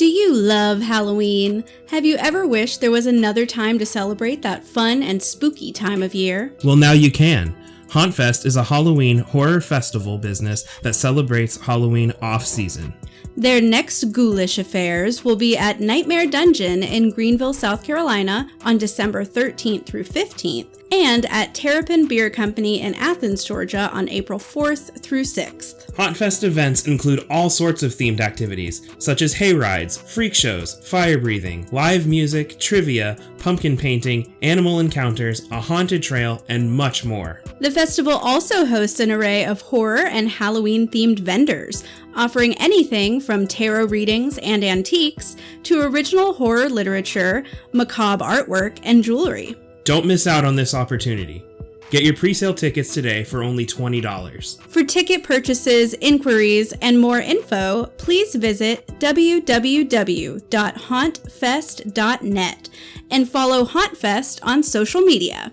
Do you love Halloween? Have you ever wished there was another time to celebrate that fun and spooky time of year? Well, now you can. Hauntfest is a Halloween horror festival business that celebrates Halloween off-season. Their next ghoulish affairs will be at Nightmare Dungeon in Greenville, South Carolina on December 13th through 15th, and at Terrapin Beer Company in Athens, Georgia on April 4th through 6th. Hauntfest events include all sorts of themed activities, such as hay rides, freak shows, fire breathing, live music, trivia, pumpkin painting, animal encounters, a haunted trail, and much more. The festival also hosts an array of horror and Halloween-themed vendors, offering anything from tarot readings and antiques to original horror literature, macabre artwork, and jewelry. Don't miss out on this opportunity. Get your pre-sale tickets today for only $20. For ticket purchases, inquiries, and more info, please visit www.hauntfest.net and follow Hauntfest on social media.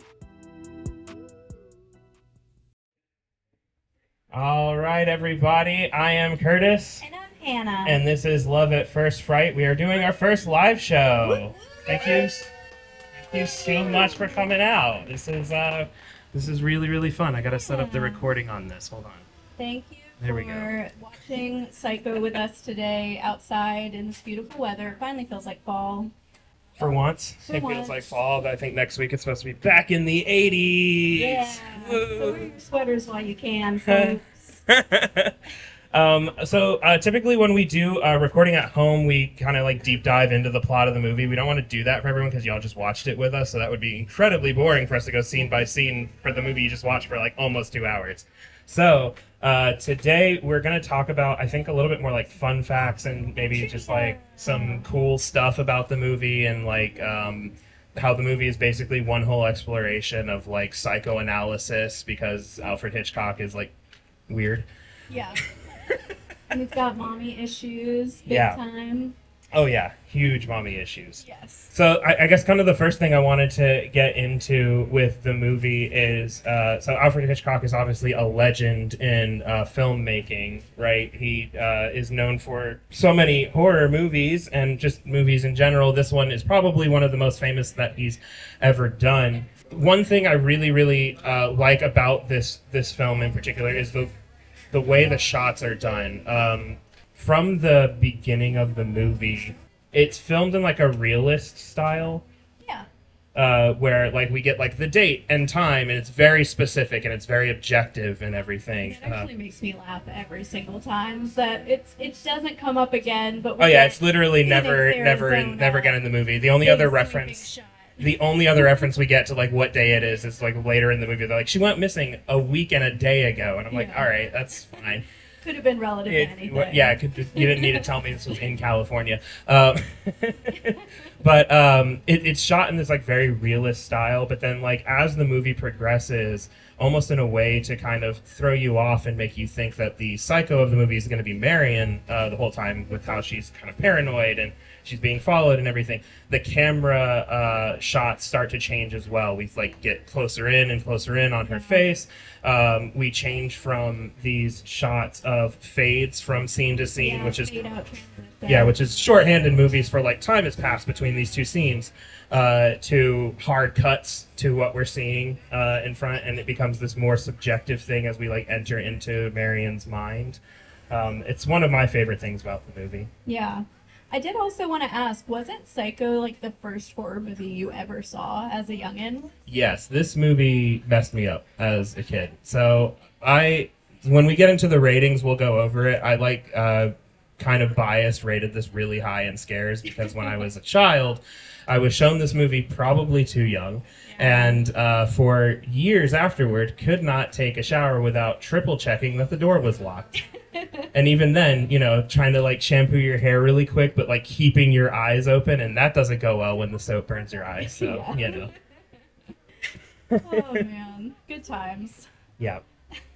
All right, everybody. I am Curtis. And I'm Hannah. And this is Love at First Fright. We are doing our first live show. Thank you so much for coming out. This is really, really fun. I got to set up the recording on this. Hold on. Thank you There we for watching Psycho with us today outside in this beautiful weather. It finally feels like fall. For once. It feels like fall, but I think next week it's supposed to be back in the 80s. Yeah. So wear your sweaters while you can, folks. Typically when we do recording at home, we kind of like deep dive into the plot of the movie. We don't want to do that for everyone because y'all just watched it with us, so that would be incredibly boring for us to go scene by scene for the movie you just watched for like almost 2 hours. So today we're going to talk about, I think, a little bit more like fun facts and maybe just like some cool stuff about the movie and like how the movie is basically one whole exploration of like psychoanalysis because Alfred Hitchcock is like weird. Yeah. And he's got mommy issues big time. Oh yeah, huge mommy issues. Yes. So I guess kind of the first thing I wanted to get into with the movie is, so Alfred Hitchcock is obviously a legend in filmmaking, right? He is known for so many horror movies and just movies in general. This one is probably one of the most famous that he's ever done. One thing I really, really like about this film in particular is the way the shots are done. From the beginning of the movie, it's filmed in like a realist style. Yeah. Where like we get like the date and time, and it's very specific and it's very objective and everything. It actually makes me laugh every single time that it doesn't come up again. But it's literally never again in the movie. The only other reference we get to like what day it is like later in the movie. They're like, she went missing a week and a day ago, and I'm like, all right, that's fine. Could have been relative to anything. Yeah, you didn't need to tell me this was in California. But it's shot in this like very realist style. But then like as the movie progresses, almost in a way to kind of throw you off and make you think that the psycho of the movie is going to be Marion the whole time with how she's kind of paranoid and she's being followed and everything. The camera shots start to change as well. We like get closer in and closer in on her face. We change from these shots of fades from scene to scene, which is shorthand in movies for like time has passed between these two scenes, to hard cuts to what we're seeing in front, and it becomes this more subjective thing as we like enter into Marion's mind. It's one of my favorite things about the movie. Yeah. I did also want to ask, wasn't Psycho like the first horror movie you ever saw as a youngin? Yes, this movie messed me up as a kid. So when we get into the ratings, we'll go over it. I like kind of biased rated this really high in scares because when I was a child, I was shown this movie probably too young. And for years afterward, could not take a shower without triple checking that the door was locked. And even then, trying to like shampoo your hair really quick, but like keeping your eyes open, and that doesn't go well when the soap burns your eyes. So, Oh man, good times. Yeah.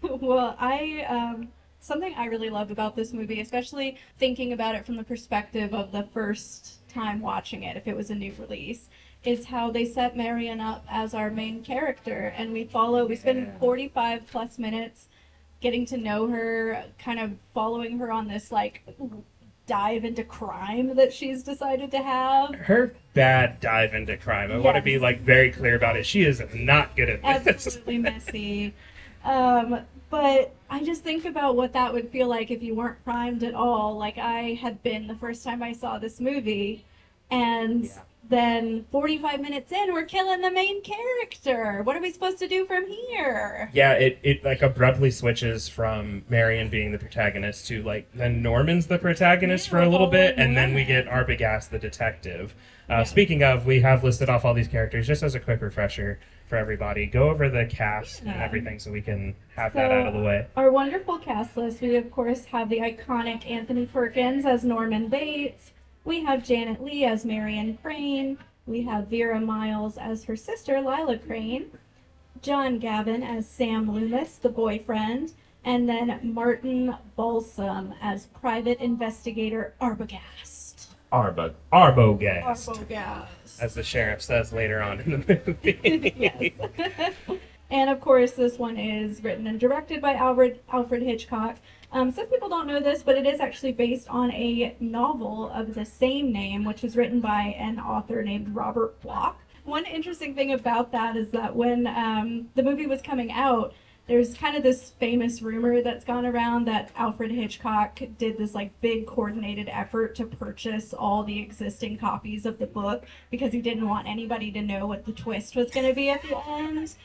Well, something I really loved about this movie, especially thinking about it from the perspective of the first time watching it, if it was a new release, is how they set Marion up as our main character, and we spend 45 plus minutes getting to know her, kind of following her on this like dive into crime that she's decided to have. Her bad dive into crime. I want to be Yes. like very clear about it. She is not good at this. Absolutely messy. But I just think about what that would feel like if you weren't primed at all, like I had been the first time I saw this movie. And then 45 minutes in, we're killing the main character. What are we supposed to do from here? Yeah, it like abruptly switches from Marion being the protagonist to like then Norman's the protagonist for a little bit, and then we get Arbogast the detective. Speaking of, we have listed off all these characters just as a quick refresher for everybody. Go over the cast and everything so we can have that out of the way. Our wonderful cast list, we of course have the iconic Anthony Perkins as Norman Bates. We have Janet Leigh as Marion Crane. We have Vera Miles as her sister, Lila Crane. John Gavin as Sam Loomis, the boyfriend. And then Martin Balsam as private investigator Arbogast. Arbogast, Arbogast. as the sheriff says later on in the movie. Yes. And of course, this one is written and directed by Alfred Hitchcock. Some people don't know this, but it is actually based on a novel of the same name, which was written by an author named Robert Bloch. One interesting thing about that is that when the movie was coming out, there's kind of this famous rumor that's gone around that Alfred Hitchcock did this like big coordinated effort to purchase all the existing copies of the book because he didn't want anybody to know what the twist was going to be at the end.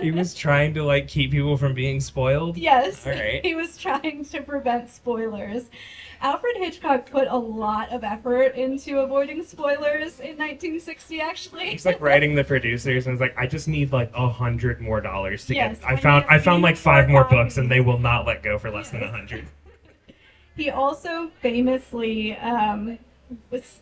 He was trying to like keep people from being spoiled. Yes, All right. He was trying to prevent spoilers. Alfred Hitchcock put a lot of effort into avoiding spoilers in 1960, actually. He's like writing the producers and is like, I just need like $100 more to Yes, get. I found like 5 more books and they will not let go for less than 100. He also famously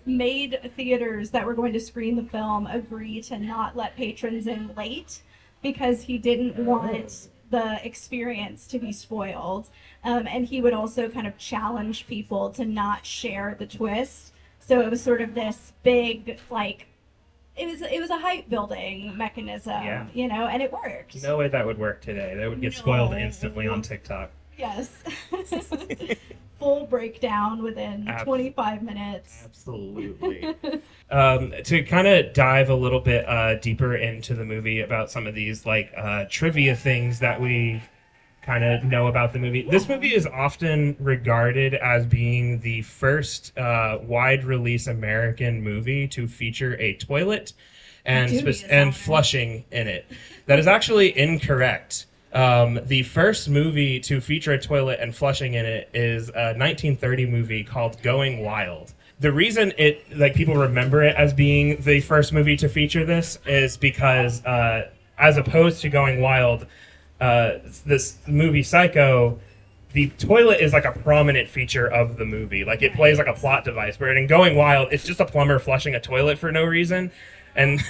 made theaters that were going to screen the film agree to not let patrons in late because he didn't want the experience to be spoiled. And he would also kind of challenge people to not share the twist. So it was sort of this big, like, it was a hype building mechanism, you know, and it worked. No way that would work today. That would get spoiled instantly on TikTok. Yes. Full breakdown within 25 minutes. Absolutely. To kind of dive a little bit deeper into the movie about some of these like trivia things that we kind of know about the movie. This movie is often regarded as being the first wide release American movie to feature a toilet and flushing in it. That is actually incorrect. The first movie to feature a toilet and flushing in it is a 1930 movie called Going Wild. The reason people remember it as being the first movie to feature this is because as opposed to Going Wild, this movie Psycho, the toilet is like a prominent feature of the movie. Like it plays like a plot device, where in Going Wild, it's just a plumber flushing a toilet for no reason. And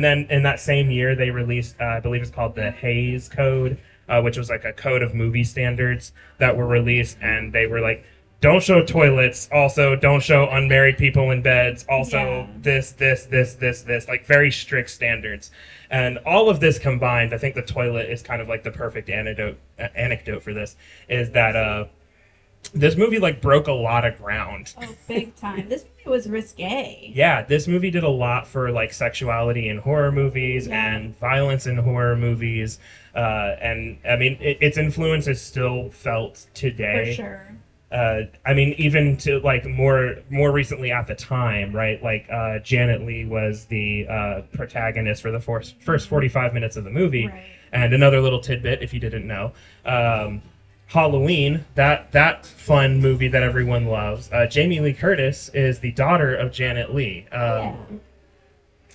then in that same year, they released, I believe it's called the Hays Code, which was like a code of movie standards that were released. And they were like, don't show toilets. Also, don't show unmarried people in beds. Also, this, like very strict standards. And all of this combined, I think the toilet is kind of like the perfect anecdote for this, is that this movie like broke a lot of ground. Oh, big time. This movie was risque. Yeah, this movie did a lot for like sexuality in horror movies and violence in horror movies. And I mean, its influence is still felt today. For sure. I mean, even to like more recently at the time, right? Like Janet Leigh was the protagonist for the first 45 minutes of the movie. Right. And another little tidbit, if you didn't know, Halloween, that fun movie that everyone loves. Jamie Lee Curtis is the daughter of Janet Leigh.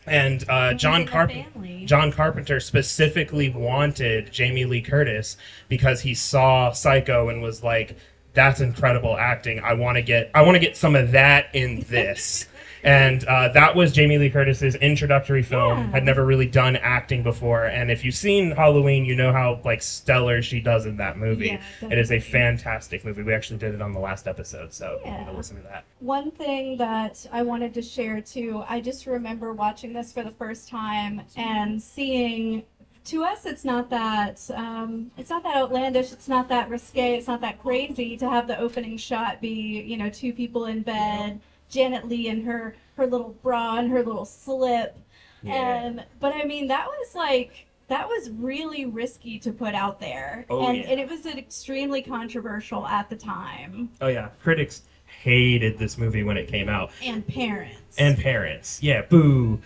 And John Carpenter specifically wanted Jamie Lee Curtis because he saw Psycho and was like, that's incredible acting. I want to get some of that in this. And that was Jamie Lee Curtis's introductory film. Had never really done acting before. And if you've seen Halloween, you know how like stellar she does in that movie. It is a fantastic movie. We actually did it on the last episode, so you can listen to that. One thing that I wanted to share too, I just remember watching this for the first time and seeing to us, it's not that outlandish. It's not that risque. It's not that crazy to have the opening shot be, two people in bed, Janet Leigh in her little bra and her little slip. Yeah. But I mean, that was really risky to put out there. Oh, and, yeah. and it was extremely controversial at the time. Oh yeah, critics hated this movie when it came out. And parents. And parents, yeah, boo.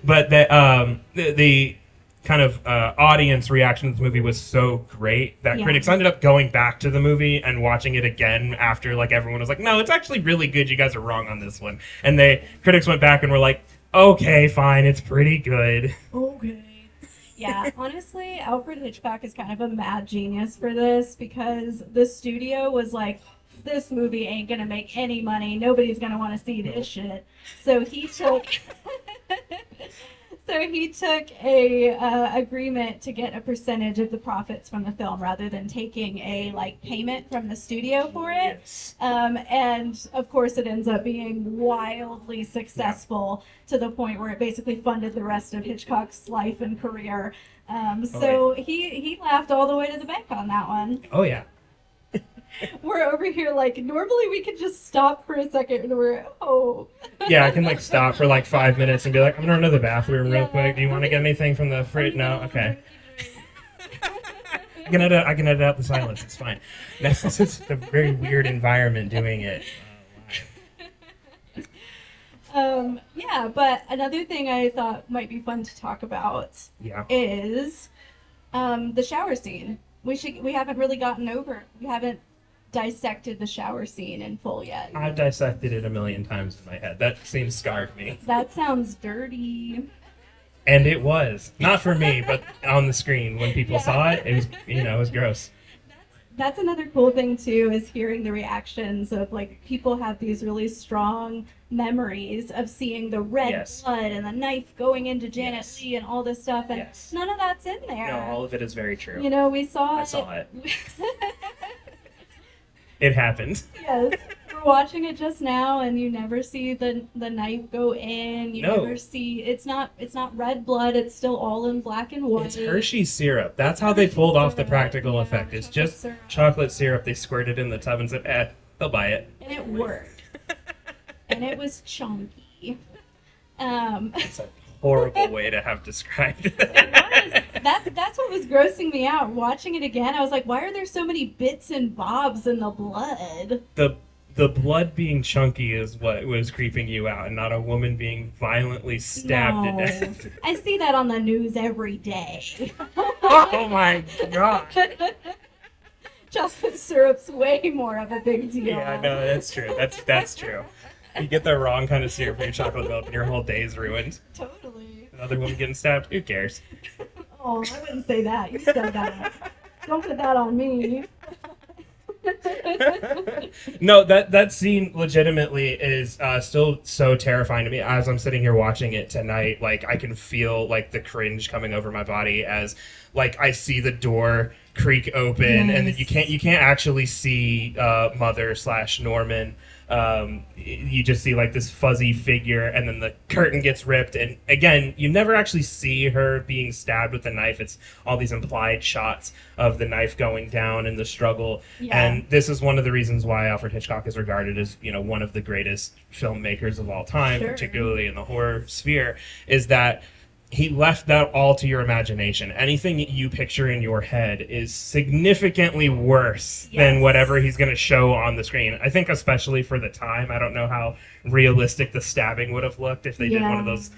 But the kind of audience reaction to this movie was so great that critics ended up going back to the movie and watching it again after like everyone was like, no, it's actually really good. You guys are wrong on this one. And critics went back and were like, okay, fine, it's pretty good. Okay. Yeah, honestly, Alfred Hitchcock is kind of a mad genius for this because the studio was like, this movie ain't gonna make any money. Nobody's gonna want to see this shit. So he took a agreement to get a percentage of the profits from the film rather than taking a payment from the studio for it. Yes. And of course, it ends up being wildly successful to the point where it basically funded the rest of Hitchcock's life and career. He laughed all the way to the bank on that one. Oh yeah. We're over here normally we could just stop for a second and Yeah, I can stop for 5 minutes and be like, I'm gonna run to the bathroom real quick. Do you want to get anything from the fridge? No? Okay. I can edit out the silence. It's fine. That's just a very weird environment doing it. Yeah, but another thing I thought might be fun to talk about is the shower scene. We haven't really gotten over. We haven't dissected the shower scene in full yet. I've dissected it a million times in my head. That scene scarred me. That sounds dirty. And it was. Not for me, but on the screen when people saw it, it was, it was gross. That's another cool thing too, is hearing the reactions of people have these really strong memories of seeing the red blood and the knife going into Janet Leigh and all this stuff, and none of that's in there. No, all of it is very true. We saw I saw it. It happened. Yes. We're watching it just now, and you never see the knife go in. You never see it's not red blood. It's still all in black and white. It's Hershey's syrup. That's how they pulled off the practical effect. It's just chocolate syrup. They squirted in the tub and said, they'll buy it. And it worked. And it was chunky. It's a horrible way to have described it. It was. That's what was grossing me out. Watching it again, I was like, why are there so many bits and bobs in the blood? The blood being chunky is what was creeping you out, and not a woman being violently stabbed to death. I see that on the news every day. Oh my god. Chocolate syrup's way more of a big deal. Yeah, no, that's true. That's true. You get the wrong kind of syrup in your chocolate milk, and your whole day is ruined. Totally. Another woman getting stabbed, who cares? Oh, I wouldn't say that. You said that. Don't put that on me. No, that scene legitimately is still so terrifying to me as I'm sitting here watching it tonight. I can feel the cringe coming over my body as I see the door creak open, and then you can't actually see Mother/Norman. You just see this fuzzy figure, and then the curtain gets ripped, and again, you never actually see her being stabbed with a knife. It's all these implied shots of the knife going down and the struggle. And this is one of the reasons why Alfred Hitchcock is regarded as one of the greatest filmmakers of all time, particularly in the horror sphere, is that he left that all to your imagination. Anything you picture in your head is significantly worse than whatever he's going to show on the screen. I think especially for the time. I don't know how realistic the stabbing would have looked if they did one of those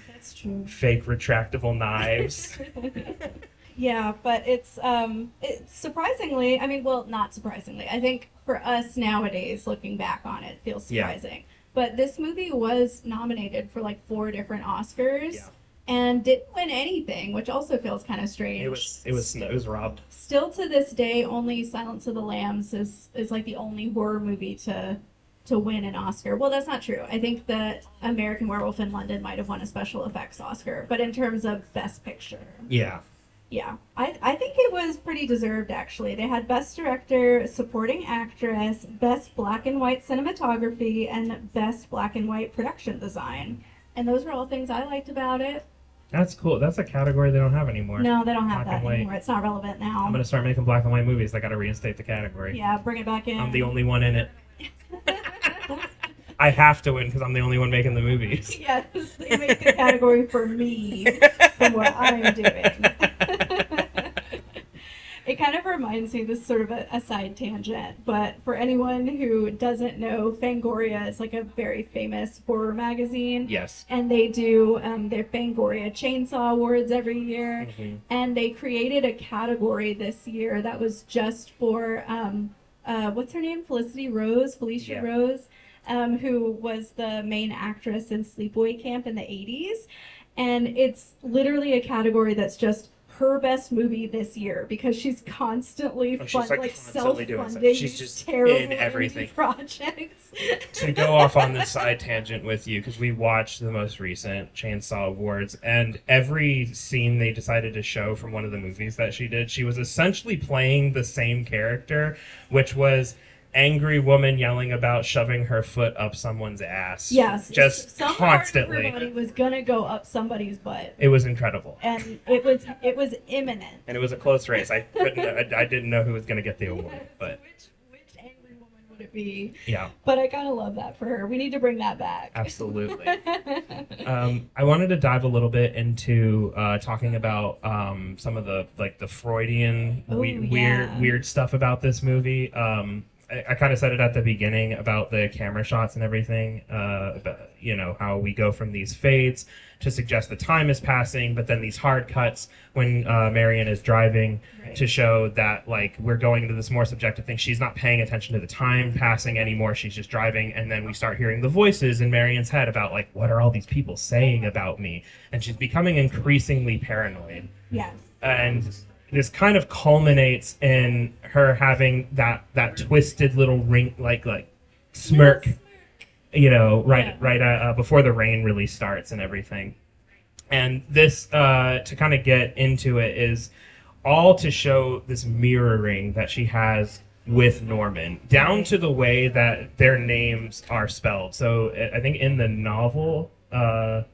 fake retractable knives. Yeah, but it's surprisingly, not surprisingly. I think for us nowadays, looking back on it, feels surprising. Yeah. But this movie was nominated for 4 different Oscars. Yeah. And didn't win anything, which also feels kind of strange. It was robbed. Still to this day, only Silence of the Lambs is the only horror movie to win an Oscar. Well, that's not true. I think that American Werewolf in London might have won a special effects Oscar, but in terms of Best Picture. Yeah. Yeah, I think it was pretty deserved, actually. They had Best Director, Supporting Actress, Best Black and White Cinematography, and Best Black and White Production Design. And those were all things I liked about it. That's cool. That's a category they don't have anymore. No, they don't have Black that and white. anymore. It's not relevant now. I'm gonna start making black and white movies. I gotta reinstate the category. Yeah, bring it back in. I'm the only one in it. I have to win because I'm the only one making the movies. Yes, they make the category for me for what I'm doing. It kind of reminds me, this is sort of a side tangent, but for anyone who doesn't know, Fangoria is like a very famous horror magazine. Yes. And they do their Fangoria Chainsaw Awards every year. Mm-hmm. And they created a category this year that was just for, what's her name? Felicia Rose, who was the main actress in Sleepaway Camp in the 80s. And it's literally a category that's just her best movie this year because she's constantly constantly doing stuff. self-funding She's just terrible in everything. projects. To go off on this side tangent with you, because we watched the most recent Chainsaw Awards, and every scene they decided to show from one of the movies that she did, she was essentially playing the same character, which was angry woman yelling about shoving her foot up someone's ass. Yes, just some constantly. part of her body was gonna go up somebody's butt, It was incredible, and it was imminent. and it was a close race. I didn't know who was going to get the award, but Which angry woman would it be? yeah, But I gotta love that for her. We need to bring that back. absolutely. I wanted to dive a little bit into talking about some of the the weird stuff about this movie. I kind of said it at the beginning about the camera shots and everything, about, how we go from these fades to suggest the time is passing, but then these hard cuts when Marion is driving to show that we're going into this more subjective thing. She's not paying attention to the time passing anymore. She's just driving, and then we start hearing the voices in Marion's head about what are all these people saying about me, and she's becoming increasingly paranoid. Yes. And this kind of culminates in her having that twisted little ring, smirk, before the rain really starts and everything. And this, to kind of get into it, is all to show this mirroring that she has with Norman, down to the way that their names are spelled. So I think in the novel, her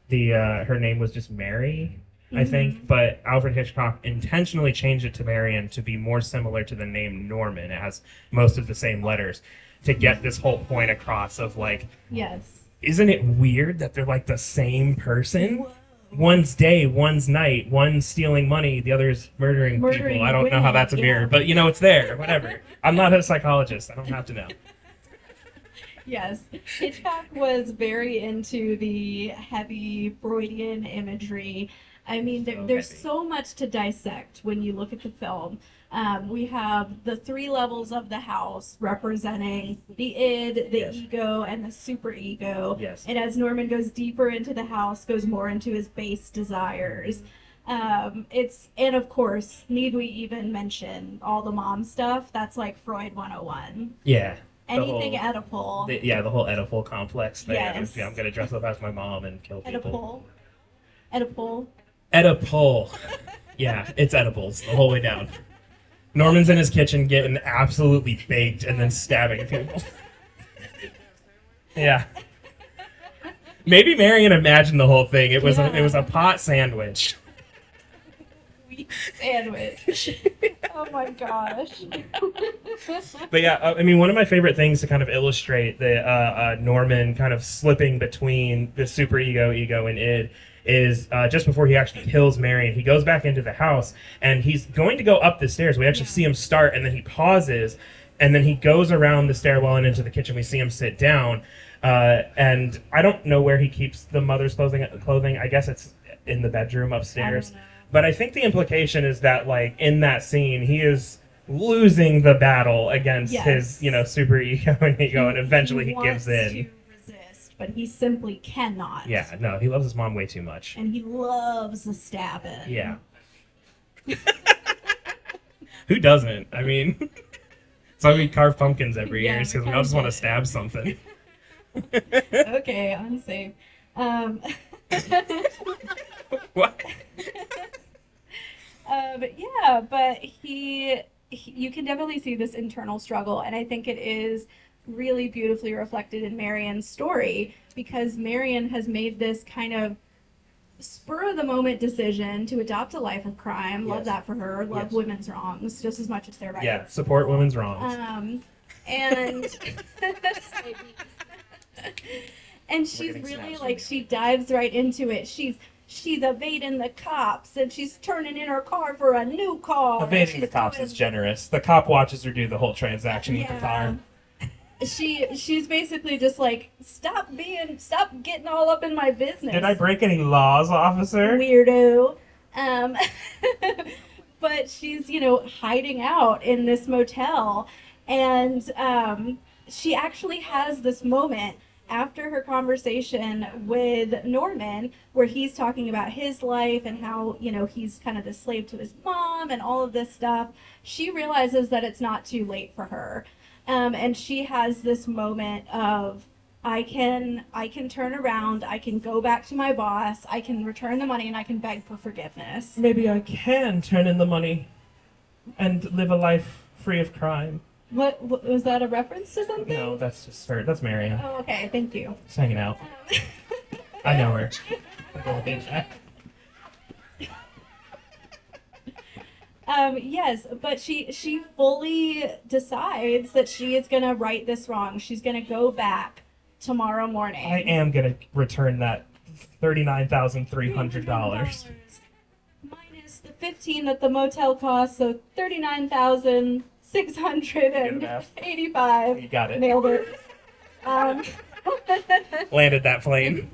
name was just Mary, I think, but Alfred Hitchcock intentionally changed it to Marion to be more similar to the name Norman. It has most of the same letters to get this whole point across of yes. Isn't it weird that they're the same person? Whoa. One's day, one's night, one's stealing money, the other's murdering people. I don't know how that's a mirror, but it's there, whatever. I'm not a psychologist. I don't have to know. Yes, Hitchcock was very into the heavy Freudian imagery. I mean, there's so much to dissect when you look at the film. We have the three levels of the house representing the id, the ego, and the superego. Yes. And as Norman goes deeper into the house, goes more into his base desires. And of course, need we even mention all the mom stuff? That's Freud 101. Yeah. Anything Oedipal. The whole Oedipal complex thing. Yes. I'm going to dress up as my mom and kill people. Oedipal. Oedipal. Yeah, it's edibles the whole way down. Norman's in his kitchen getting absolutely baked and then stabbing people. Yeah. Maybe Marion imagined the whole thing. It was a pot sandwich. Sweet sandwich. Oh my gosh. But yeah, one of my favorite things to kind of illustrate the Norman kind of slipping between the superego, ego, and id is just before he actually kills Marion, he goes back into the house and he's going to go up the stairs. We actually see him start, and then he pauses, and then he goes around the stairwell and into the kitchen. We see him sit down, and I don't know where he keeps the mother's clothing. I guess it's in the bedroom upstairs. But I think the implication is that in that scene, he is losing the battle against his super ego and ego, and eventually he gives in. But he simply cannot. Yeah, no, he loves his mom way too much. And he loves the stabbing. Yeah. Who doesn't? I mean, it's why we carve pumpkins every year, because we all just want to stab something. Okay, unsafe. What? But you can definitely see this internal struggle, and I think it is really beautifully reflected in Marion's story, because Marion has made this kind of spur of the moment decision to adopt a life of crime. Love Yes. that for her. Love Yes. women's wrongs just as much as their rights. Yeah, support women's wrongs. And and she's getting really snaps like from she dives right into it. She's evading the cops and she's turning in her car for a new car. Evading the cops is generous. The cop watches her do the whole transaction with the car. She's basically just like, stop getting all up in my business. Did I break any laws, officer? Weirdo. But she's, hiding out in this motel, and she actually has this moment after her conversation with Norman where he's talking about his life and how, he's kind of the slave to his mom and all of this stuff. She realizes that it's not too late for her. And she has this moment of, I can turn around, I can go back to my boss, I can return the money, and I can beg for forgiveness. Maybe I can turn in the money and live a life free of crime. What was that a reference to something? No, that's just her. That's Marion. Oh, okay, thank you. Just hanging out. I know her. Yes, but she fully decides that she is gonna right this wrong. She's gonna go back tomorrow morning. I am gonna return that $39,300. Minus the $15 that the motel cost, so $39,685. You got it. Nailed it. Landed that plane.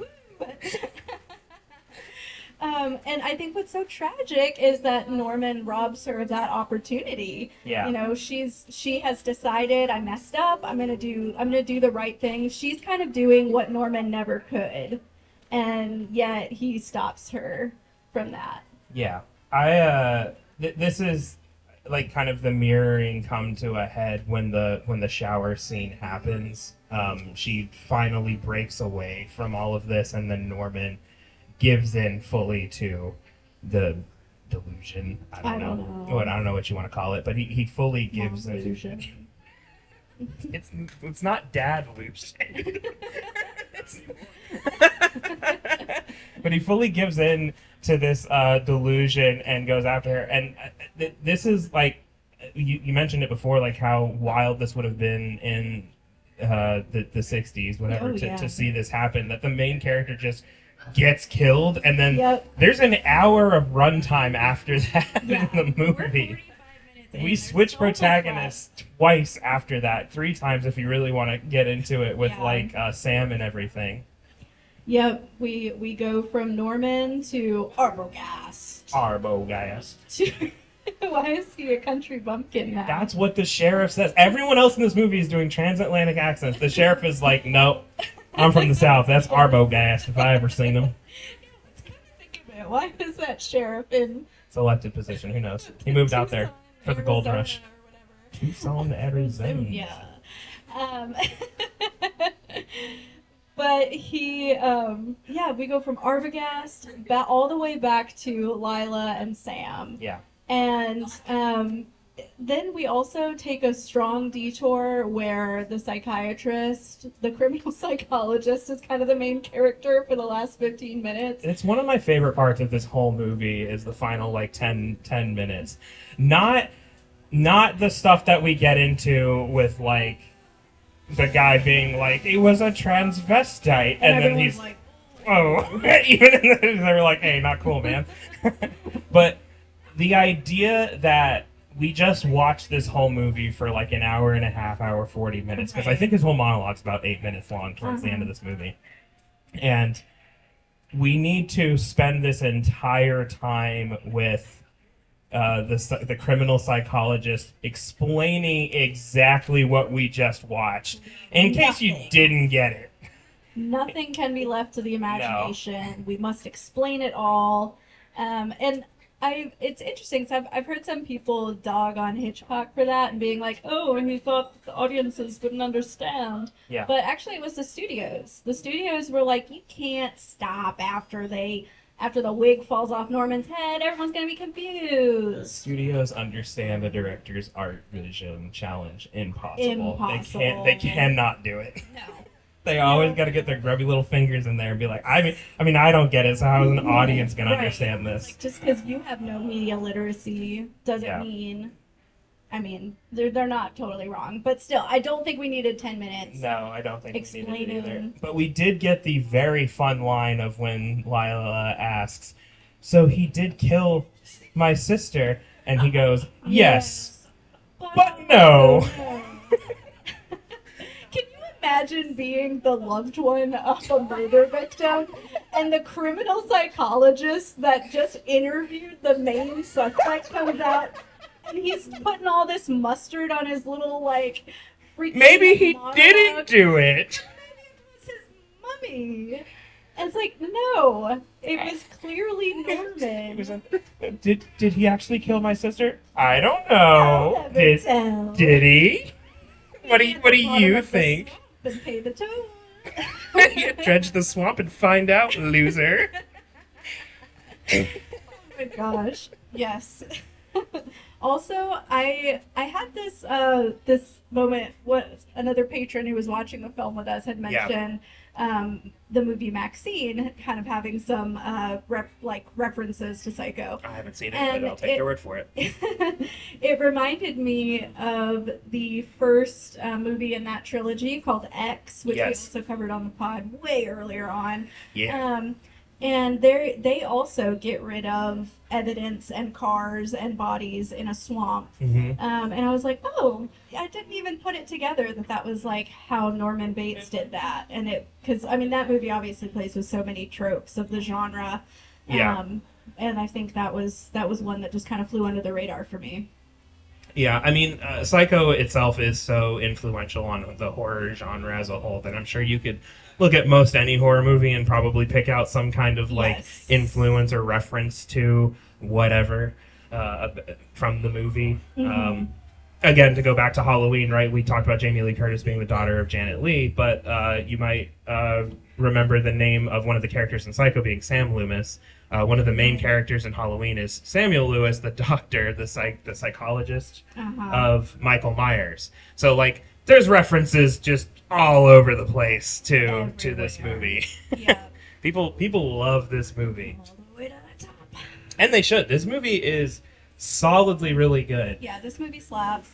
And I think what's so tragic is that Norman robs her of that opportunity. Yeah. She has decided, I messed up. I'm gonna do the right thing. She's kind of doing what Norman never could, and yet he stops her from that. Yeah. This is like kind of the mirroring come to a head when the shower scene happens. She finally breaks away from all of this, and then Norman gives in fully to the delusion. I don't know. I don't know what you want to call it, but he fully gives in. It's not dad delusion. But he fully gives in to this delusion and goes after her. And this is like you mentioned it before, like how wild this would have been in the 60s, whatever, to see this happen. That the main character just gets killed, and then there's an hour of runtime after that in the movie. We switch protagonists twice after that, 3 times if you really want to get into it with like Sam and everything. Yep, we go from Norman to Arbogast. Why is he a country bumpkin now? That's what the sheriff says. Everyone else in this movie is doing transatlantic accents. The sheriff is like, nope. I'm from the South. That's Arbogast, if I ever seen them. Think of it. Why is that sheriff in... It's an elected position. Who knows? He moved out there for the gold rush. Tucson, Arizona. Yeah. But he... we go from Arbogast all the way back to Lila and Sam. Yeah. And then we also take a strong detour where the psychiatrist, the criminal psychologist, is kind of the main character for the last 15 minutes. It's one of my favorite parts of this whole movie is the final, 10 minutes. Not the stuff that we get into with, the guy being like, he was a transvestite, and then he's like, oh. Even in they were like, hey, not cool, man. But the idea that we just watched this whole movie for an hour and a half, 40 minutes, because I think his whole monologue's about 8 minutes long towards the end of this movie. And we need to spend this entire time with the criminal psychologist explaining exactly what we just watched, in case you didn't get it. Nothing can be left to the imagination. No. We must explain it all. And it's interesting because I've heard some people dog on Hitchcock for that and being like, oh, and he thought the audiences wouldn't understand. Yeah. But actually it was the studios. The studios were like, you can't stop after the wig falls off Norman's head. Everyone's going to be confused. The studios understand the director's art vision challenge. Impossible. They cannot do it. No. They always got to get their grubby little fingers in there and be like, I mean, I don't get it, so how is an audience going to understand this? Like, just because you have no media literacy doesn't mean... I mean, they're not totally wrong, but still, I don't think we needed 10 minutes. No, I don't think we needed it either. Explaining. But we did get the very fun line of when Lila asks, "So he did kill my sister?" And he goes, "Yes, but no." Can you imagine being the loved one of a murder victim and the criminal psychologist that just interviewed the main suspect comes out and he's putting all this mustard on his little, like, freaking Maybe he monologue. didn't do it. Maybe it was his mummy. And it's like, no, it was clearly Norman. Did he actually kill my sister? I don't know. I'll never tell. Did he? What do you think? And pay the toll. Dredge the swamp and find out, loser. Oh my gosh. Yes. Also, I had this this moment. What another patron who was watching the film with us had mentioned the movie Maxine, kind of having some references to Psycho. I haven't seen it, And but I'll take your word for it. It reminded me of the first movie in that trilogy called X, which we also covered on the pod way earlier on. Yeah. And they also get rid of evidence and cars and bodies in a swamp. Mm-hmm. And I was like, oh, I didn't even put it together that was like how Norman Bates did that. And because I mean that movie obviously plays with so many tropes of the genre. Yeah. And I think that was one that just kind of flew under the radar for me. Yeah, I mean, Psycho itself is so influential on the horror genre as a whole that I'm sure you could look at most any horror movie and probably pick out some kind of influence or reference to whatever from the movie. Mm-hmm. Again, to go back to Halloween, right? We talked about Jamie Lee Curtis being the daughter of Janet Leigh, but you might remember the name of one of the characters in Psycho being Sam Loomis. One of the main characters in Halloween is Samuel Lewis, the doctor, the psychologist of Michael Myers. So, like, there's references just all over the place to this movie. Yeah. People love this movie. All the way to the top. And they should. This movie is solidly really good. Yeah, this movie slaps.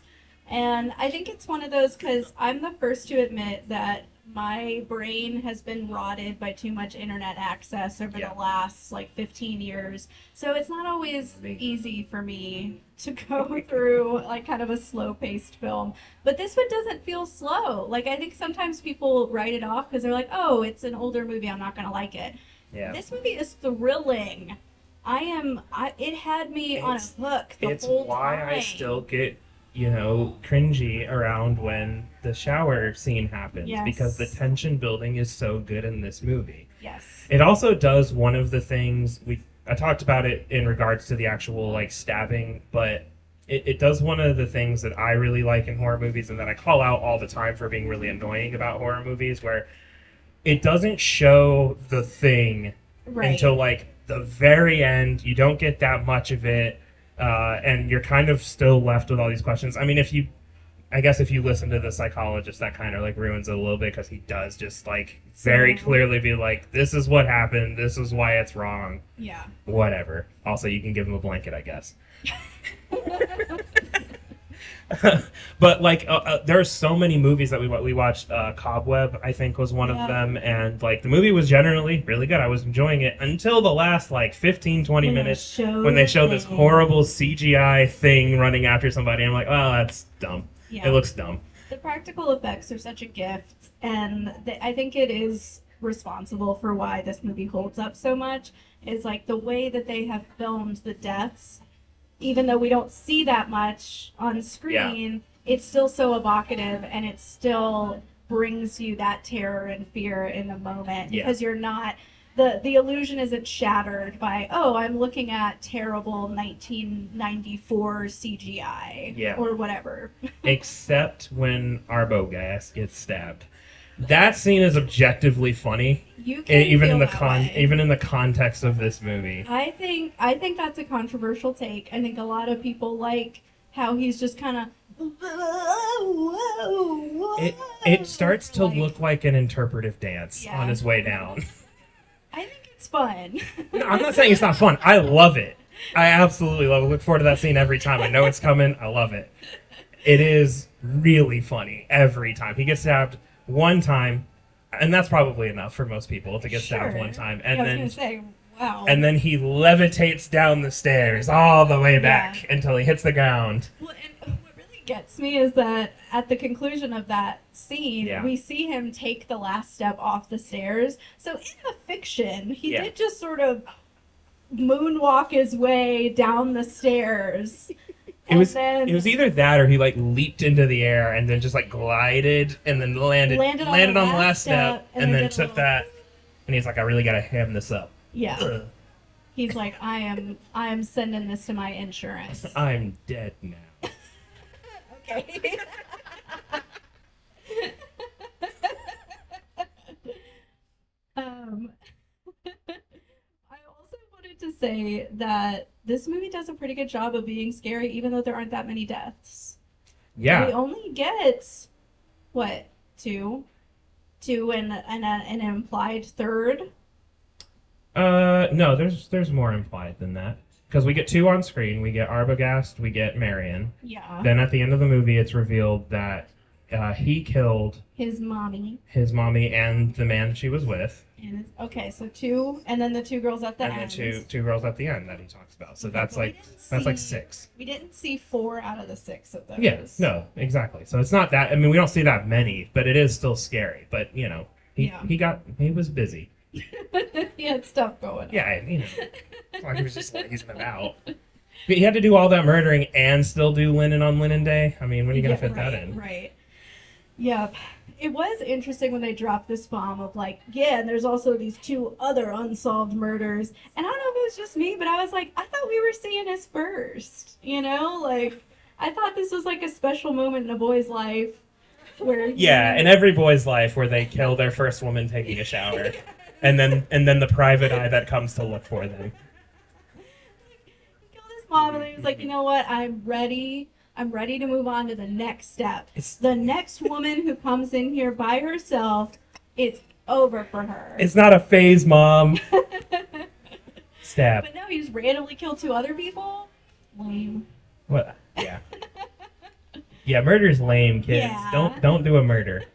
And I think it's one of those, because I'm the first to admit that my brain has been rotted by too much internet access over the last, 15 years. So it's not always easy for me to go through, kind of a slow-paced film. But this one doesn't feel slow. I think sometimes people write it off because they're like, oh, it's an older movie, I'm not going to like it. Yeah. This movie is thrilling. It had me on a hook the whole time. It's why I still get cringy around when the shower scene happens, because the tension building is so good in this movie. Yes. It also does one of the things I talked about it in regards to the actual stabbing, but it does one of the things that I really like in horror movies and that I call out all the time for being really annoying about horror movies, where it doesn't show the thing until the very end. You don't get that much of it. And you're kind of still left with all these questions. I mean, if you listen to the psychologist, that kind of ruins it a little bit, because he does just very clearly be like, this is what happened, this is why it's wrong. Yeah. Whatever. Also, you can give him a blanket, I guess. But there are so many movies that we watched. Cobweb, I think, was one of them, and the movie was generally really good. I was enjoying it until the last 15-20 minutes when they show this horrible CGI thing running after somebody. I'm like, oh, that's dumb. Yeah. It looks dumb. The practical effects are such a gift, and I think it is responsible for why this movie holds up so much. Is the way that they have filmed the deaths. Even though we don't see that much on screen, it's still so evocative, and it still brings you that terror and fear in the moment, because you're not, the illusion isn't shattered by, oh, I'm looking at terrible 1994 CGI or whatever. Except when Arbogast gets stabbed. That scene is objectively funny, even in the context of this movie. I think that's a controversial take. I think a lot of people like how he's just kind of, whoa, It starts to look like an interpretive dance on his way down. I think it's fun. No, I'm not saying it's not fun. I love it. I absolutely love it. Look forward to that scene every time. I know it's coming. I love it. It is really funny every time. He gets stabbed one time, and that's probably enough for most people to get stabbed one time. And I was gonna say, wow. And then he levitates down the stairs all the way back until he hits the ground. Well, and what really gets me is that at the conclusion of that scene, we see him take the last step off the stairs. So in the fiction, he did just sort of moonwalk his way down the stairs. It was either that or he like leaped into the air and then just like glided and then landed on the last step and then took that, and he's like, I really gotta ham this up. Yeah. Ugh. He's like, I am sending this to my insurance. I'm dead now. Okay. I also wanted to say that this movie does a pretty good job of being scary, even though there aren't that many deaths. Yeah. We only get, what, two and an implied third? No, there's more implied than that. Because we get 2 on screen. We get Arbogast, we get Marion. Yeah. Then at the end of the movie, it's revealed that he killed his mommy and the man she was with. And okay, so 2, and then the 2 girls at the end. And then two girls at the end that he talks about. So that's like 6. We didn't see 4 out of the 6 of those. Yeah, no, exactly. So it's not that. I mean, we don't see that many, but it is still scary. But you know, he was busy. He had stuff going on. Yeah, you know, it's like he was just lazing about. But he had to do all that murdering and still do linen on linen day. I mean, when are you gonna fit that in? Right. Yep. It was interesting when they dropped this bomb of like, and there's also these 2 other unsolved murders. And I don't know if it was just me, but I was like, I thought we were seeing his first. You know, like I thought this was like a special moment in a boy's life where in every boy's life where they kill their first woman taking a shower. And then the private eye that comes to look for them. He killed his mom, and then he was like, you know what? I'm ready to move on to the next step. The next woman who comes in here by herself, it's over for her. It's not a phase, Mom. Stab. But no, he just randomly killed 2 other people. Lame. What? Yeah. Yeah, murder's lame, kids. Yeah. Don't do a murder.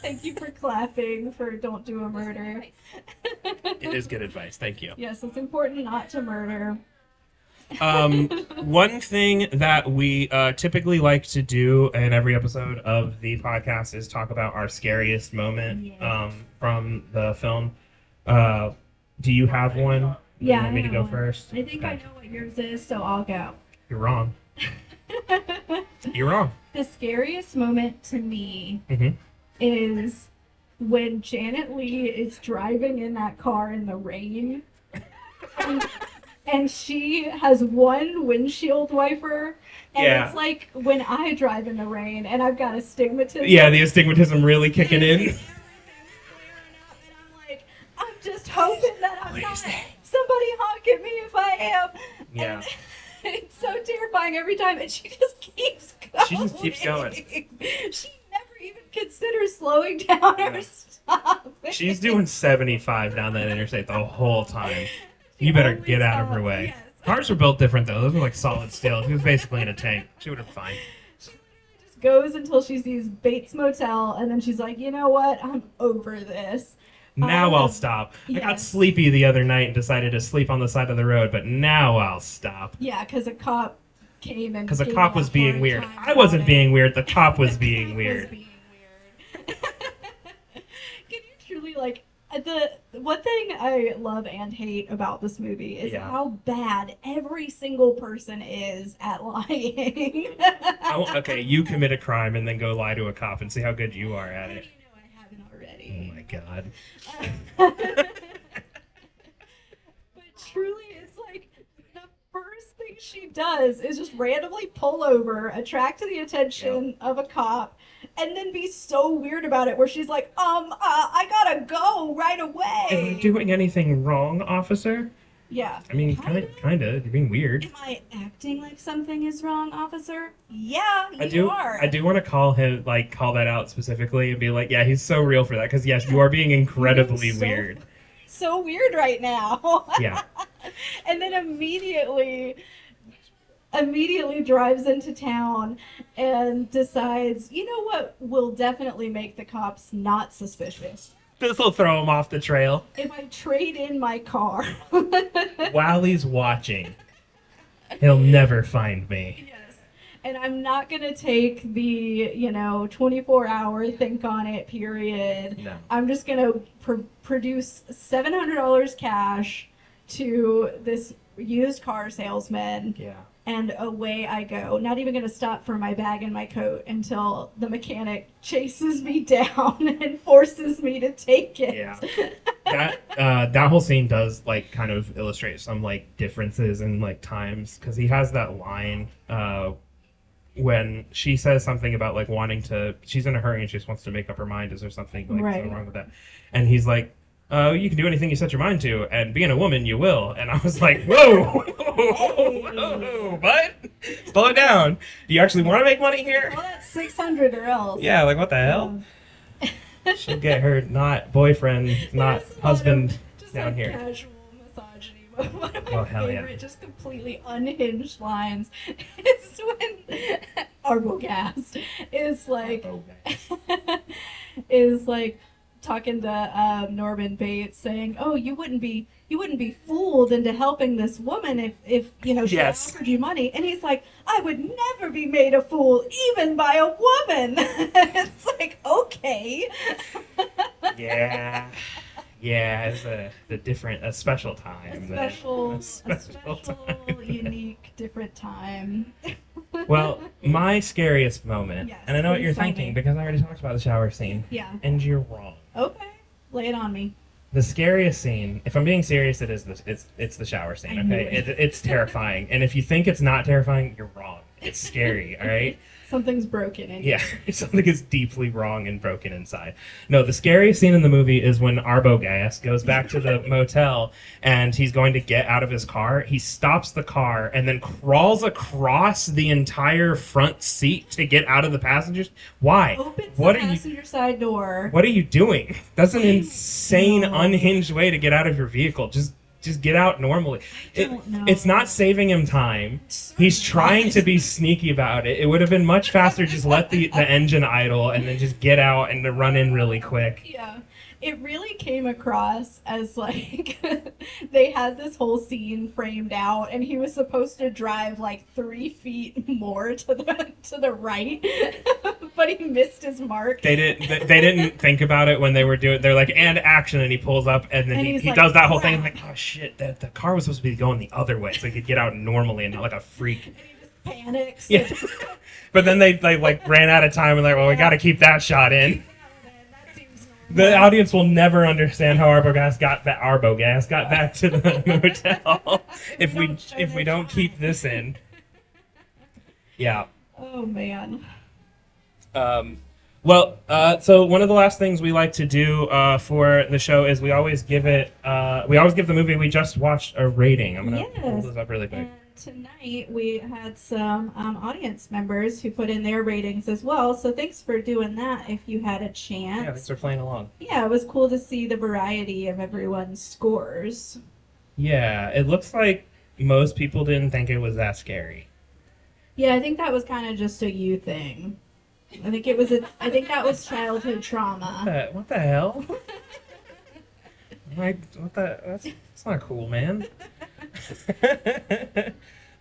Thank you for clapping for don't do a murder. It is good advice. Thank you. Yes, it's important not to murder. One thing that we typically like to do in every episode of the podcast is talk about our scariest moment from the film. Do you have one? Yeah, you want me to go first? I think I know what yours is, so I'll go. You're wrong. You're wrong. The scariest moment to me is when Janet Leigh is driving in that car in the rain. And she has one windshield wiper. And it's like when I drive in the rain and I've got astigmatism. Yeah, the astigmatism really kicking in. And I'm like, I'm just hoping that I'm not somebody honk at me if I am. Yeah. And it's so terrifying every time, and she just keeps going. She just keeps going. She never even considers slowing down or stopping. She's doing 75 down that interstate the whole time. You better get out of her way. Yes. Cars were built different, though. Those were like solid steel. She was basically in a tank. She would have been fine. She just goes until she sees Bates Motel, and then she's like, you know what? I'm over this. Now I'll stop. I got sleepy the other night and decided to sleep on the side of the road, but now I'll stop. Yeah, because a cop came and... Because the cop was being weird. I wasn't being weird. The cop was being weird. Can you truly, like... The one thing I love and hate about this movie is how bad every single person is at lying. Okay, you commit a crime and then go lie to a cop and see how good you are at it. I haven't already. Oh my god. But truly, it's like the first thing she does is just randomly pull over, attract the attention of a cop, and then be so weird about it where she's like, I gotta go right away. Am I doing anything wrong, officer? Yeah. I mean, kind of. You're being weird. Am I acting like something is wrong, officer? Yeah, I you are. I do want to call that out specifically and be like, yeah, he's so real for that. Because yes, you are being incredibly weird. So weird right now. Yeah. And then immediately drives into town and decides, you know what will definitely make the cops not suspicious? This will throw him off the trail. If I trade in my car. While he's watching, he'll never find me. Yes. And I'm not going to take the, 24-hour think on it period. No. I'm just going to produce $700 cash to this used car salesman. Yeah. And away I go. Not even going to stop for my bag and my coat until the mechanic chases me down and forces me to take it. Yeah. That whole scene does like kind of illustrate some like differences in like times, because he has that line when she says something about like wanting to, she's in a hurry and she just wants to make up her mind. Is there something like so wrong with that? And he's like, you can do anything you set your mind to, and being a woman, you will. And I was like, whoa, but slow it down. Do you actually want to make money here? Well, that's 600 or else. Yeah, like what the hell? She'll get her not boyfriend, not husband down here. Casual misogyny. One of my hell yeah. favorite, just completely unhinged lines is when Arbogast is like talking to Norman Bates, saying, "Oh, you wouldn't be fooled into helping this woman if she offered you money." And he's like, "I would never be made a fool, even by a woman." It's like, okay. Yeah, it's a special time. A special unique, different time. Well, my scariest moment, Yes, and I know what you're tell me. thinking because I already talked about the shower scene. Yeah. And you're wrong. Okay. Lay it on me. The scariest scene, if I'm being serious, it's the shower scene, I knew okay? it. It's terrifying. And if you think it's not terrifying, you're wrong. It's scary, all right? Something's broken in Yeah, something is deeply wrong and broken inside. No, the scariest scene in the movie is when Arbogast goes back to the motel and he's going to get out of his car. He stops the car and then crawls across the entire front seat to get out of the passengers. Why? Opens the passenger side door. What are you doing? That's an insane, unhinged way to get out of your vehicle. Just get out normally. It's not saving him time. He's trying to be sneaky about it. It would have been much faster just let the engine idle and then just get out and to run in really quick. Yeah. It really came across as like they had this whole scene framed out and he was supposed to drive like 3 feet more to the right, but he missed his mark. They didn't think about it when they were doing. They're like, and action, and he pulls up and then he does that whole thing. And like, oh shit, the car was supposed to be going the other way so he could get out normally and not like a freak. And he just panics. Yeah. But then they like ran out of time and like, well, we got to keep that shot in. The audience will never understand how Arbogast got back to the motel if we don't keep this in. Yeah. Oh man. So one of the last things we like to do for the show is we always give the movie we just watched a rating. I'm gonna pull this up really quick. Tonight we had some audience members who put in their ratings as well, so thanks for doing that if you had a chance. Yeah, thanks for playing along. Yeah, it was cool to see the variety of everyone's scores. Yeah, it looks like most people didn't think it was that scary. Yeah, I think that was kind of just a you thing. I think that was childhood trauma. What the hell? That's not cool, man.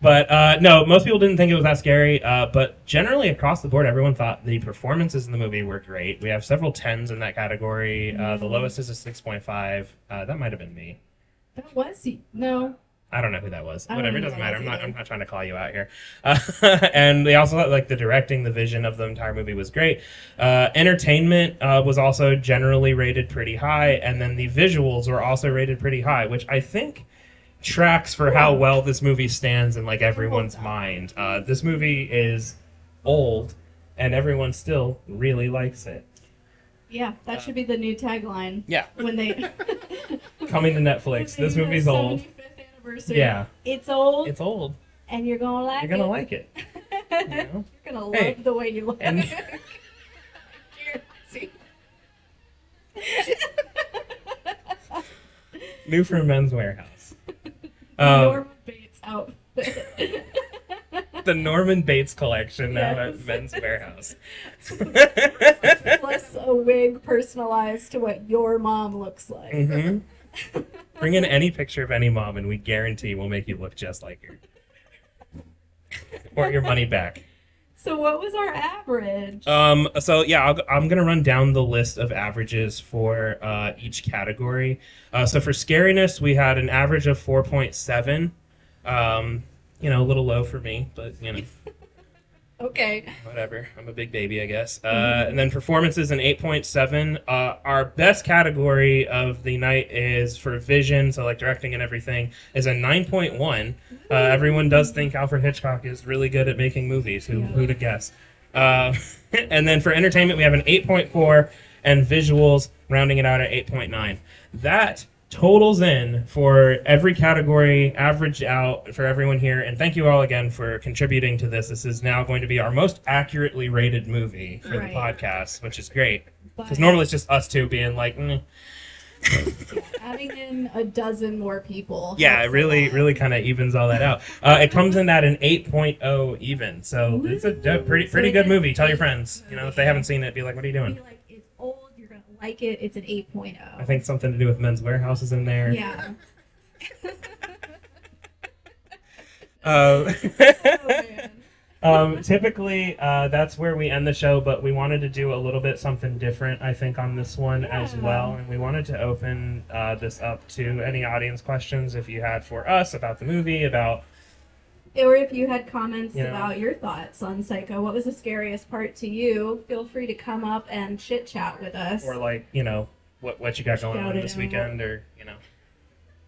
But no, most people didn't think it was that scary. But generally across the board, everyone thought the performances in the movie were great. We have several 10s in that category. The lowest is a 6.5. That might have been me. That was no. I don't know who that was. Whatever, it doesn't matter. I'm not trying to call you out here. And they also thought like the directing, the vision of the entire movie was great. Entertainment was also generally rated pretty high, and then the visuals were also rated pretty high, which I think tracks for how well this movie stands in like everyone's mind. This movie is old, and everyone still really likes it. Yeah, that should be the new tagline. Yeah. When they coming to Netflix. This movie's old. 75th anniversary. Yeah. It's old. It's old. And you're gonna like it. You're gonna like it. You know? You're gonna Hey, love the way you look. and- New from Men's Warehouse. Norman Bates outfit. The Norman Bates collection now Yes. at Men's Warehouse. Plus a wig personalized to what your mom looks like. Hmm. Bring in any picture of any mom, and we guarantee we'll make you look just like her. Or your money back. So what was our average? So yeah, I'm gonna run down the list of averages for each category. So for scariness, we had an average of 4.7. You know, a little low for me, but you know, Okay. whatever. I'm a big baby, I guess. And then performances an 8.7. Our best category of the night is for vision, so like directing and everything, is a 9.1. Everyone does think Alfred Hitchcock is really good at making movies. Who'd have guessed? And then for entertainment, we have an 8.4, and visuals rounding it out at 8.9. That totals in for every category, averaged out for everyone here. And thank you all again for contributing to this. This is now going to be our most accurately rated movie for the podcast, which is great. Because normally it's just us two being like, Adding in a dozen more people. yeah, it really kind of evens all that out. It comes in at an 8.0 even. So it's a pretty good movie. Tell your friends. You know, if they haven't seen it, be like, what are you doing? Be like, it's old, you're gonna like it, it's an 8.0. I think something to do with Men's Warehouse is in there. Yeah. Uh, Oh, man. Typically, that's where we end the show, but we wanted to do a little bit something different, I think, on this one as well. And we wanted to open this up to any audience questions if you had for us about the movie, about... Or if you had comments You know. about your thoughts on Psycho, what was the scariest part to you? Feel free to come up and chit chat with us. Or, like, you know, what you got going Shout on it this out. weekend, or, you know, Does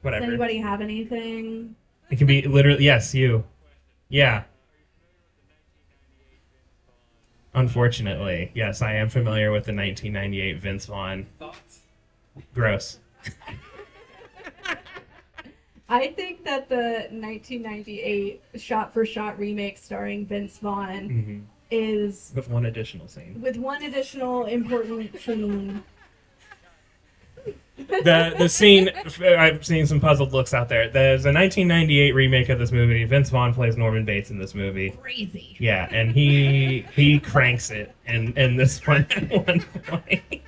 whatever. anybody have anything? It can be literally... Yes, you. Yeah. Unfortunately, yes, I am familiar with the 1998 Vince Vaughn. Thoughts? Gross. I think that the 1998 shot-for-shot remake starring Vince Vaughn Mm-hmm. is, With one additional scene. with one additional important scene. The scene, I've seen some puzzled looks out there. There's a 1998 remake of this movie. Vince Vaughn plays Norman Bates in this movie. Crazy. Yeah, and he cranks it in this one at one point.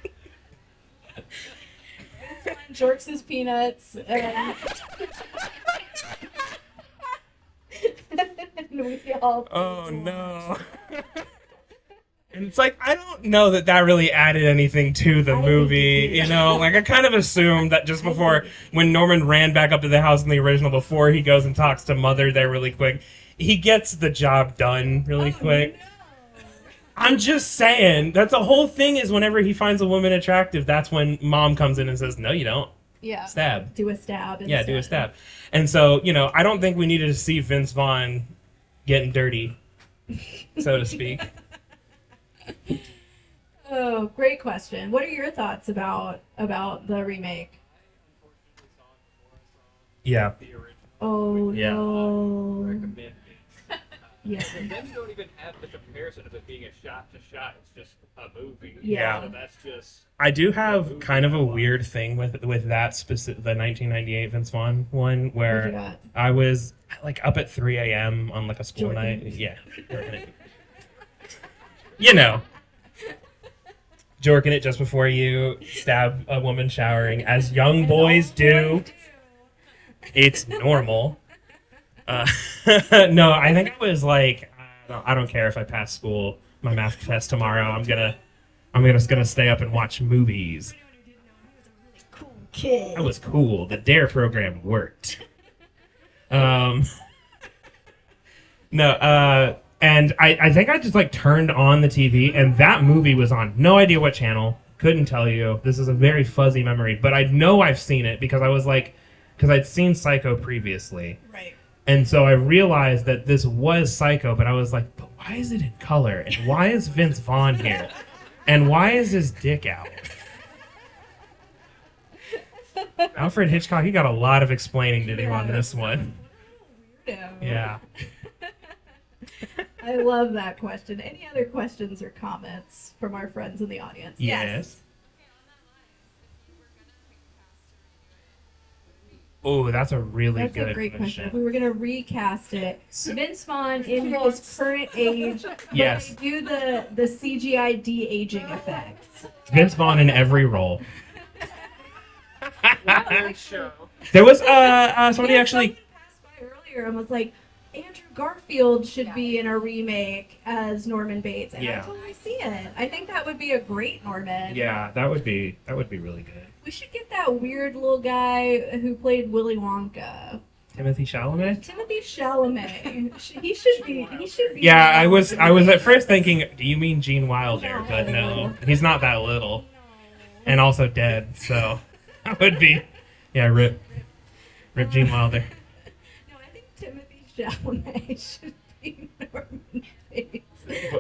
Jerks his peanuts. And we all. Oh no. And it's like, I don't know that really added anything to the I movie, didn't you know? Like, I kind of assumed that just before, when Norman ran back up to the house in the original, before he goes and talks to Mother there really quick, he gets the job done really quick. No. I'm just saying, that's the whole thing is whenever he finds a woman attractive, that's when Mom comes in and says, no, you don't. Yeah. Stab. Do a stab. Yeah, do a instead. stab. And so, you know, I don't think we needed to see Vince Vaughn getting dirty, so to speak. Oh, great question. What are your thoughts about the remake? Yeah. Oh Yeah. no. Recommend it. Yeah. And then you don't even have the comparison of it being a shot to shot. It's just a movie. Yeah. So that's just. I do have kind of a weird thing with that specific, the 1998 Vince Vaughn one, What'd you where got? I was like up at 3 a.m. on like a school Jordan. night. Yeah. You know. Jorking it just before you stab a woman showering, as young boys do. It's normal. No, I think I was like, I don't care if I pass school, my math test tomorrow. I'm just gonna stay up and watch movies. Cool kid. I was cool. The DARE program worked. No, and I think I just like turned on the TV and that movie was on. No idea what channel. Couldn't tell you. This is a very fuzzy memory, but I know I've seen it because I'd seen Psycho previously. Right. And so I realized that this was Psycho, but I was like, but why is it in color? And why is Vince Vaughn here? And why is his dick out? Alfred Hitchcock, he got a lot of explaining to do on this one. Yeah. I love that question. Any other questions or comments from our friends in the audience? Yes. Oh, that's a really That's good a great question. question. If we were going to recast it, Vince Vaughn in his current age, Yes. but they do the CGI de-aging effects. Vince Vaughn in every role. Show. There was somebody actually. Somebody passed by earlier and was like, Andrew Garfield should be in a remake as Norman Bates, and I totally see it. I think that would be a great Norman. Yeah, that would be really good. We should get that weird little guy who played Willy Wonka. Timothy Chalamet. Timothy Chalamet. He should be. Yeah, I was at first thinking, do you mean Gene Wilder? But no, he's not that little, and also dead. So that would be, rip Gene Wilder. No, I think Timothy Chalamet should be Norman Bates.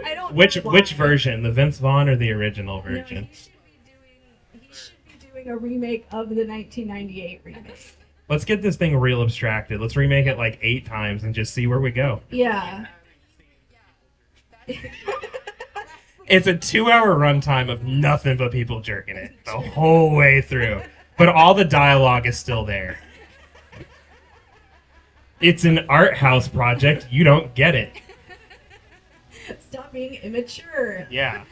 I don't. Which know why. version, the Vince Vaughn or the original No, version? he should be doing a remake of the 1998 remake. Let's get this thing real abstracted. Let's remake it like 8 times and just see where we go. Yeah. It's a 2-hour runtime of nothing but people jerking it the whole way through. But all the dialogue is still there. It's an art house project. You don't get it. Stop being immature. Yeah.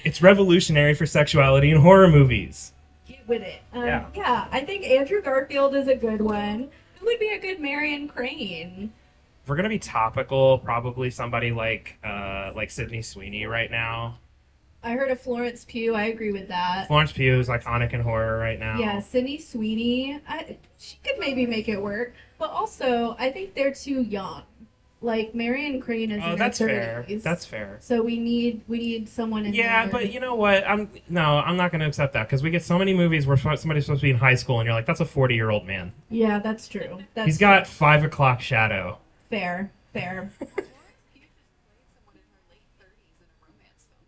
It's revolutionary for sexuality in horror movies. Get with it. Yeah. I think Andrew Garfield is a good one. Who would be a good Marion Crane? If we're gonna be topical, probably somebody like Sydney Sweeney right now. I heard of Florence Pugh. I agree with that. Florence Pugh is iconic in horror right now. Yeah, Sydney Sweeney. She could maybe make it work, but also I think they're too young. Like Marion Crane is in her that's 30s. fair. That's fair. So we need someone in Yeah, there. but you know what? I'm not going to accept that because we get so many movies where somebody's supposed to be in high school and you're like, that's a 40-year-old man. Yeah, that's true. He's got 5 o'clock shadow. Fair.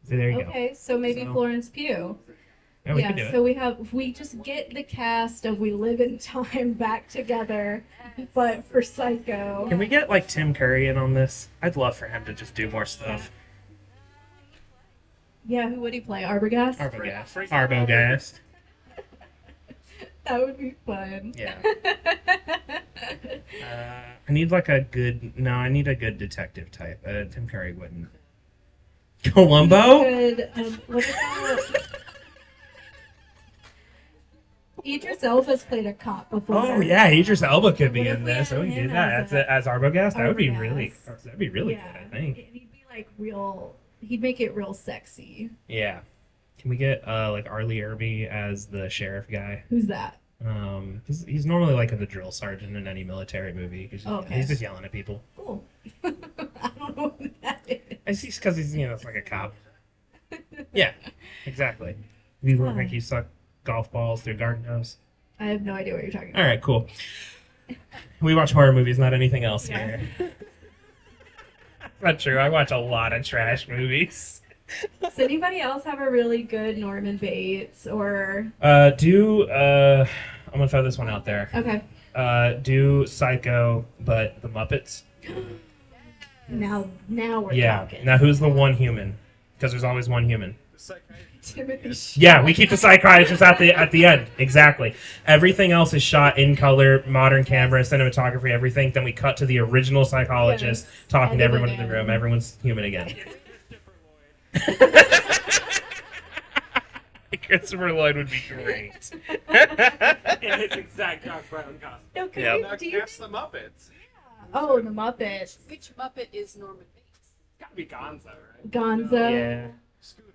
So there you go. Okay, so maybe So- Florence Pugh. Yeah, we can do it. So we just get the cast of We Live in Time back together, but for Psycho. Can we get like Tim Curry in on this? I'd love for him to just do more stuff. Yeah, who would he play? Arbogast? Arbogast. That would be fun. Yeah. I need I need a good detective type. Tim Curry wouldn't. Columbo? Good. What about... Idris Elba's played a cop before. Oh yeah, Idris Elba could be What if in we this. had So we can him do that as Arbogast. That would be really Yeah. good. I think. He'd be like real. He'd make it real sexy. Yeah. Can we get like Arlie Irby as the sheriff guy? Who's that? He's normally like the drill sergeant in any military movie. Okay. He's just yelling at people. Cool. I don't know who that is. It's because he's it's like a cop. Yeah, exactly. He look like he sucked golf balls through garden hose. I have no idea what you're talking about. All right, cool. We watch horror movies, not anything else Yeah. here. Not true. I watch a lot of trash movies. Does anybody else have a really good Norman Bates or? I'm gonna throw this one out there. Okay. Do Psycho, but the Muppets. Now we're Yeah. talking. Now who's the one human? Because there's always one human. Timothy. Yeah, we keep the psychiatrist at the end. Exactly. Everything else is shot in color, modern camera, cinematography, everything. Then we cut to the original psychologist talking to everyone in the room. Everyone's human again. Christopher Lloyd would be great. In his exact Doc Brown costume. No, can Yep. we, Now do you? cast the Muppets. Oh, the Muppets. Which Muppet is Norman Bates? It's gotta be Gonzo, right? Gonzo. Yeah. Scooter.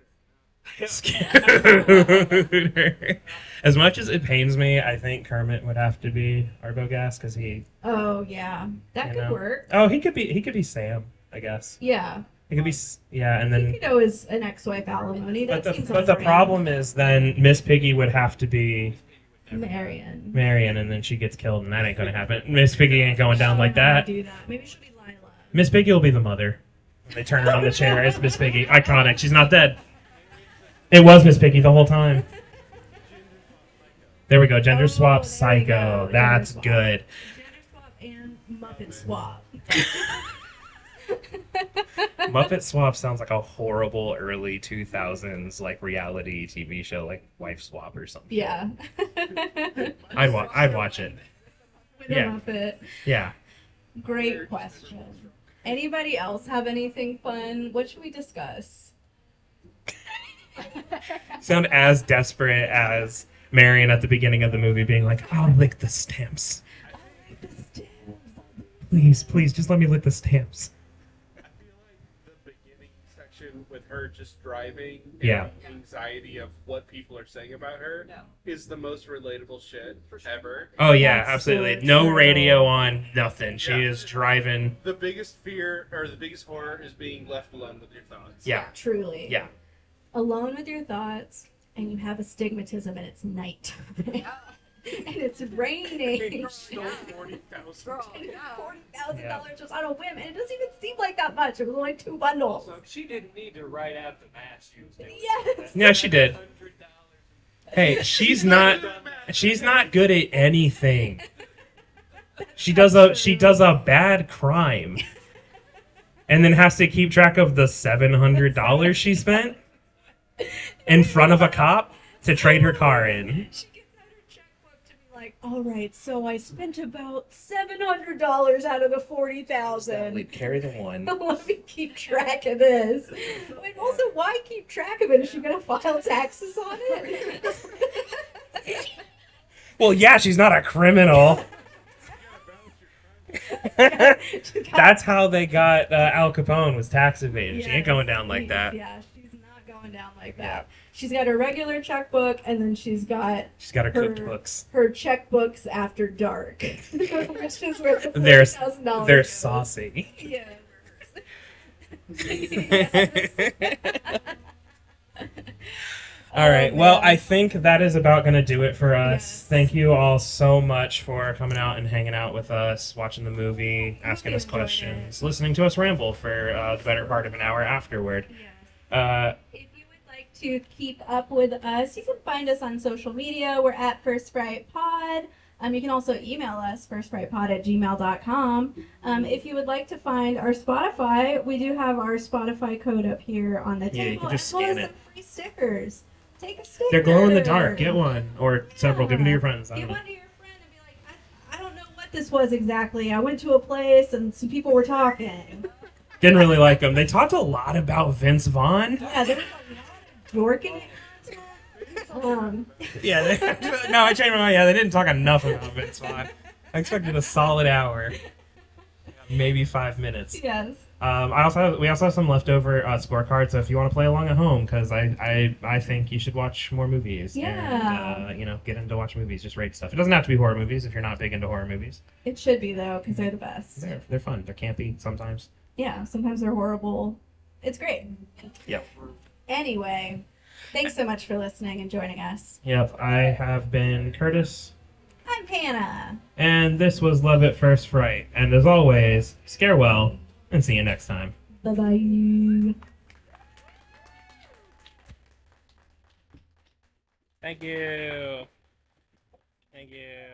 Scooter. As much as it pains me, I think Kermit would have to be Arbogast because he. Oh yeah, that You could know. work. Oh, he could be Sam, I guess. Yeah. He could be and then. You know, is an ex-wife alimony. That But seems the on-brand. problem is then Miss Piggy would have to be Marion. Marion, and then she gets killed, and that ain't gonna happen. Miss Piggy ain't going down like that. Do that. Maybe she'll be Lila. Miss Piggy will be the mother. They turn her on the chair. It's Miss Piggy. Iconic. She's not dead. It was Miss Piggy the whole time. There we go. Gender swap there we psycho. go. That's Gender swap. good. Gender swap and Muppet swap. Muppet Swap sounds like a horrible early 2000s like reality TV show, like Wife Swap or something. Yeah. I'd watch it. With Yeah. a Muppet. Yeah. Great question. Anybody else have anything fun? What should we discuss? Sound as desperate as Marion at the beginning of the movie being like, "I'll lick the stamps. Please, just let me lick the stamps." I feel like the beginning section with her just driving and Yeah. the anxiety of what people are saying about her No. is the most relatable shit ever. Oh yeah, That's absolutely. so No true. radio on, nothing. She Yeah. is driving. The biggest fear or the biggest horror is being left alone with your thoughts. Yeah. Truly. Yeah. Alone with your thoughts, and you have astigmatism, and it's night. And it's raining. Stole 40,000. Girl, yeah. $40,000 just on a whim, and it doesn't even seem like that much. It was only 2 bundles. Also, she didn't need to write out the math she was doing. Yes. Yeah, she did. $100. Hey, she's not good at anything. She does a bad crime. And then has to keep track of the $700 she spent in front of a cop to trade her car in. She gets out her checkbook to be like, all right, so I spent about $700 out of the $40,000. Carry the one. Let me keep track of this. And also, why keep track of it? Is she gonna file taxes on it? Well, yeah, she's not a criminal. That's how they got Al Capone, was tax evasion. She ain't going down like that. Yeah, she's not going down like that. She's got her regular checkbook, and then she's got She's got her her cookbooks. her checkbooks after dark, which is where the They're $40,000 they're goes. saucy. Yes. All right. Oh, Well, man. I think that is about going to do it for us. Yes. Thank you all so much for coming out and hanging out with us, watching the movie, asking us enjoyed questions, listening to us ramble for the better part of an hour afterward. If you would like to keep up with us, you can find us on social media. We're at First Fright Pod. You can also email us, firstfrightpod@gmail.com. If you would like to find our Spotify, we do have our Spotify code up here on the Yeah, you table, can just as well scan as it. some free stickers. Take a sticker. They're glow in the dark. Get one or several. Give them to your friends. I Give don't know. one to your friend and be like, I don't know what this was exactly. I went to a place and some people were talking. Didn't really like them. They talked a lot about Vince Vaughn. Yeah, there was a lot of dork in it. Yeah, no, I changed my mind. Yeah, they didn't talk enough about Vince Vaughn. I expected a solid hour, maybe 5 minutes. Yes. We also have some leftover scorecards. So if you want to play along at home, because I think you should watch more movies. Yeah. And get into watch movies. Just rate stuff. It doesn't have to be horror movies if you're not big into horror movies. It should be, though, because they're the best. They're fun. They're campy sometimes. Yeah, sometimes they're horrible. It's great. Yep. Anyway, thanks so much for listening and joining us. Yep. I have been Curtis, I'm Hannah. and this was Love at First Fright. And as always, scare well, and see you next time. Bye-bye. Thank you. Thank you.